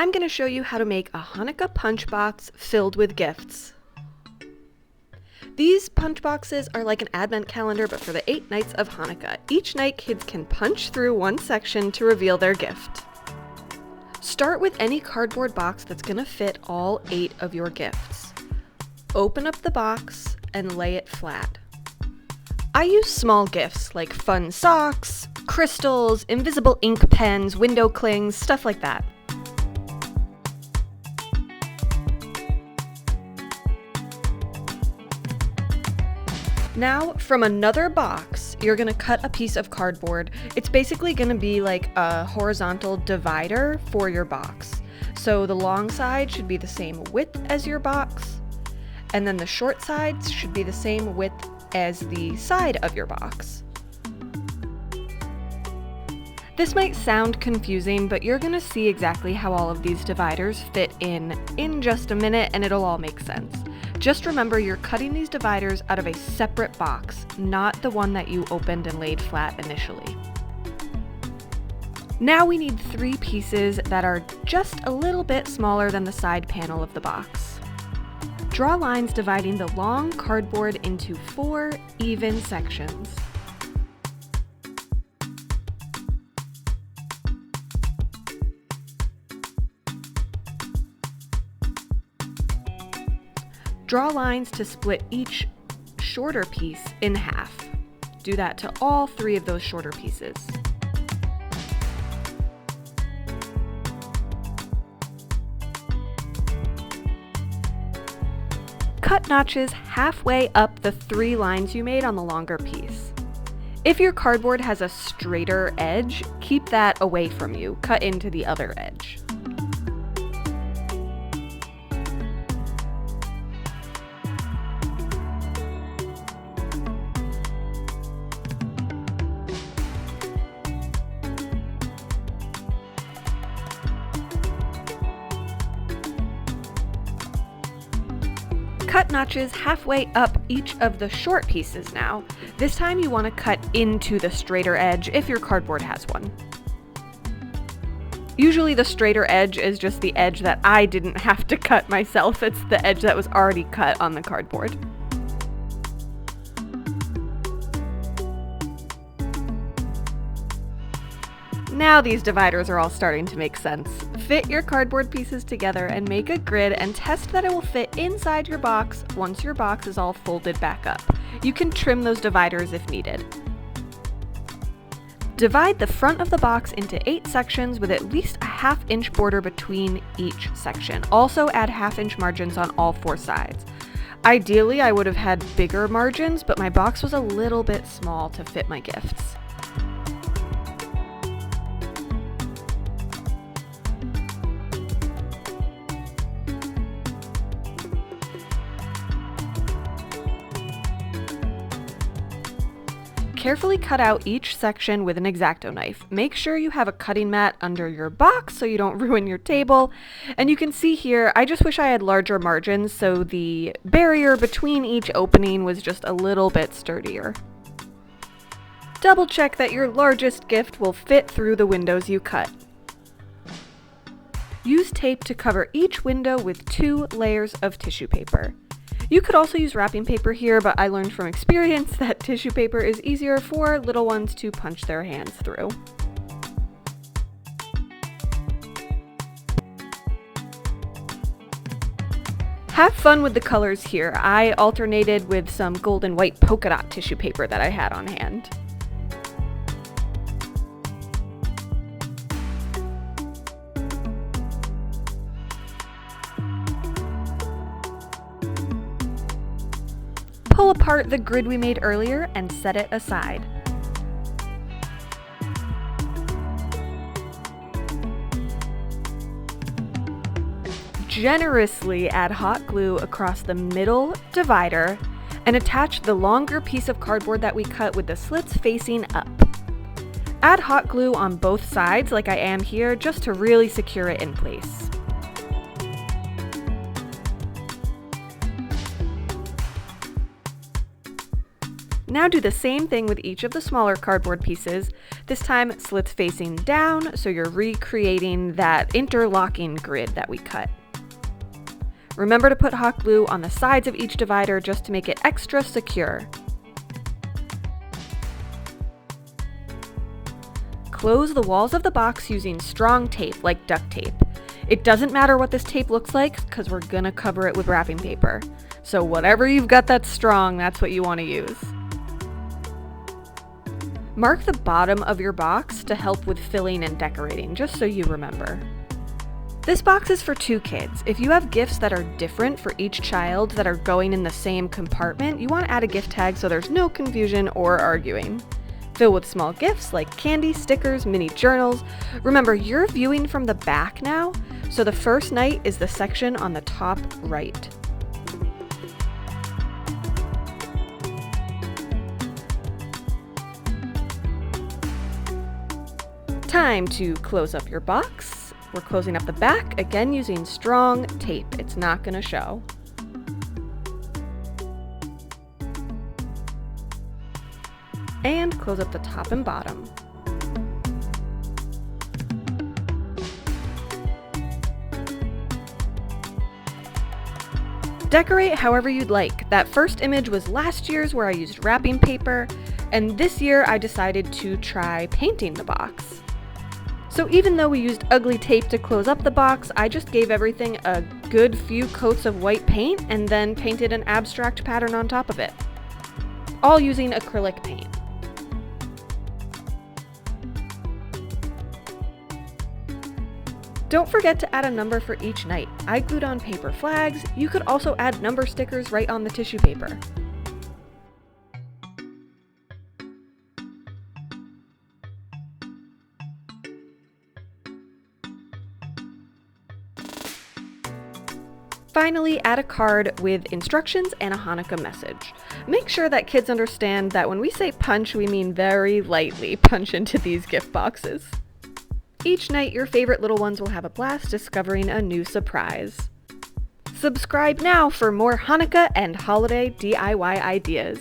I'm going to show you how to make a Hanukkah punch box filled with gifts. These punch boxes are like an advent calendar, but for the 8 nights of Hanukkah. Each night, kids can punch through one section to reveal their gift. Start with any cardboard box that's going to fit all 8 of your gifts. Open up the box and lay it flat. I use small gifts like fun socks, crystals, invisible ink pens, window clings, stuff like that. Now, from another box, you're going to cut a piece of cardboard. It's basically going to be like a horizontal divider for your box. So the long side should be the same width as your box, and then the short sides should be the same width as the side of your box. This might sound confusing, but you're going to see exactly how all of these dividers fit in just a minute, and it'll all make sense. Just remember, you're cutting these dividers out of a separate box, not the one that you opened and laid flat initially. Now we need 3 pieces that are just a little bit smaller than the side panel of the box. Draw lines dividing the long cardboard into 4 even sections. Draw lines to split each shorter piece in half. Do that to all 3 of those shorter pieces. Cut notches halfway up the 3 lines you made on the longer piece. If your cardboard has a straighter edge, keep that away from you. Cut into the other edge. Cut notches halfway up each of the short pieces now. This time you want to cut into the straighter edge if your cardboard has one. Usually the straighter edge is just the edge that I didn't have to cut myself. It's the edge that was already cut on the cardboard. Now these dividers are all starting to make sense. Fit your cardboard pieces together and make a grid and test that it will fit inside your box once your box is all folded back up. You can trim those dividers if needed. Divide the front of the box into 8 sections with at least a 1/2 inch border between each section. Also add 1/2 inch margins on all 4 sides. Ideally, I would have had bigger margins, but my box was a little bit small to fit my gifts. Carefully cut out each section with an X-Acto knife. Make sure you have a cutting mat under your box so you don't ruin your table. And you can see here, I just wish I had larger margins so the barrier between each opening was just a little bit sturdier. Double check that your largest gift will fit through the windows you cut. Use tape to cover each window with 2 layers of tissue paper. You could also use wrapping paper here, but I learned from experience that tissue paper is easier for little ones to punch their hands through. Have fun with the colors here. I alternated with some gold and white polka dot tissue paper that I had on hand. Pull apart the grid we made earlier and set it aside. Generously add hot glue across the middle divider and attach the longer piece of cardboard that we cut with the slits facing up. Add hot glue on both sides like I am here just to really secure it in place. Now do the same thing with each of the smaller cardboard pieces. This time, slits facing down, so you're recreating that interlocking grid that we cut. Remember to put hot glue on the sides of each divider just to make it extra secure. Close the walls of the box using strong tape like duct tape. It doesn't matter what this tape looks like because we're gonna cover it with wrapping paper. So whatever you've got that's strong, that's what you want to use. Mark the bottom of your box to help with filling and decorating, just so you remember. This box is for 2 kids. If you have gifts that are different for each child that are going in the same compartment, you want to add a gift tag so there's no confusion or arguing. Fill with small gifts like candy, stickers, mini journals. Remember, you're viewing from the back now, so the first night is the section on the top right. Time to close up your box. We're closing up the back, again using strong tape. It's not going to show. And close up the top and bottom. Decorate however you'd like. That first image was last year's where I used wrapping paper, and this year I decided to try painting the box. So even though we used ugly tape to close up the box, I just gave everything a good few coats of white paint and then painted an abstract pattern on top of it, all using acrylic paint. Don't forget to add a number for each night. I glued on paper flags. You could also add number stickers right on the tissue paper. Finally, add a card with instructions and a Hanukkah message. Make sure that kids understand that when we say punch, we mean very lightly punch into these gift boxes. Each night, your favorite little ones will have a blast discovering a new surprise. Subscribe now for more Hanukkah and holiday DIY ideas.